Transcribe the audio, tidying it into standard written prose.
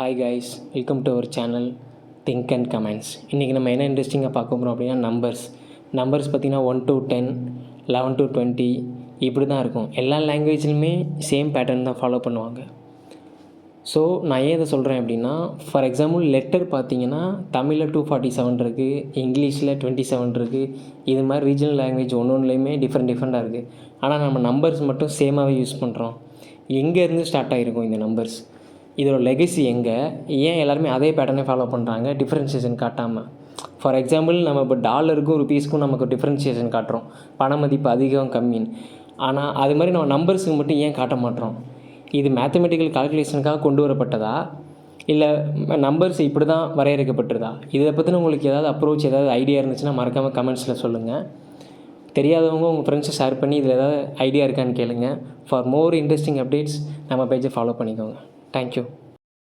Hi guys, welcome to our channel think and comments. இன்றைக்கி நம்ம என்ன இன்ட்ரெஸ்டிங்காக பார்க்க போகிறோம் அப்படின்னா நம்பர்ஸ் பார்த்திங்கன்னா 1 to 10, 11 to 20 இப்படி தான் இருக்கும். எல்லா லாங்குவேஜ்லையுமே சேம் பேட்டர்ன் தான் ஃபாலோ பண்ணுவாங்க. ஸோ நான் ஏன் இதை சொல்கிறேன் அப்படின்னா, ஃபார் எக்ஸாம்பிள் லெட்டர் பார்த்திங்கன்னா தமிழில் 247 இருக்குது, இங்கிலீஷில் 27 இருக்குது. இது மாதிரி ரீஜனல் லாங்குவேஜ் ஒன்றுலேயுமே டிஃப்ரெண்ட்டாக இருக்குது. ஆனால் நம்ம நம்பர்ஸ் மட்டும் சேமாகவே யூஸ் பண்ணுறோம். எங்கேருந்து ஸ்டார்ட் ஆகிருக்கும் இந்த நம்பர்ஸ்? இதோட லெகசி எங்கே? ஏன் எல்லாருமே அதே பேட்டர்னே ஃபாலோ பண்ணுறாங்க, டிஃப்ரென்ஷியேஷன் காட்டாமல்? ஃபார் எக்ஸாம்பிள் நம்ம இப்போ டாலருக்கும் ருபீஸ்க்கும் நமக்கு டிஃப்ரென்ஷியேஷன் காட்டுறோம், பண மதிப்பு அதிகம் கம்மின்னு. ஆனால் அது மாதிரி நம்ம நம்பர்ஸுக்கு மட்டும் ஏன் காட்ட மாட்டோம்? இது மேத்தமெட்டிக்கல் கால்குலேஷனுக்காக கொண்டு வரப்பட்டதா, இல்லை நம்பர்ஸ் இப்படி தான் வரையறுக்கப்பட்டதா? இதை பற்றின உங்களுக்கு ஏதாவது அப்ரோச், ஏதாவது ஐடியா இருந்துச்சுன்னா மறக்காமல் கமெண்ட்ஸில் சொல்லுங்கள். தெரியாதவங்க உங்கள் ஃப்ரெண்ட்ஸை ஷேர் பண்ணி இதில் ஏதாவது ஐடியா இருக்கான்னு கேளுங்க. ஃபார் மோர் இன்ட்ரெஸ்டிங் அப்டேட்ஸ் நம்ம பேஜை ஃபாலோ பண்ணிக்கோங்க. Thank you.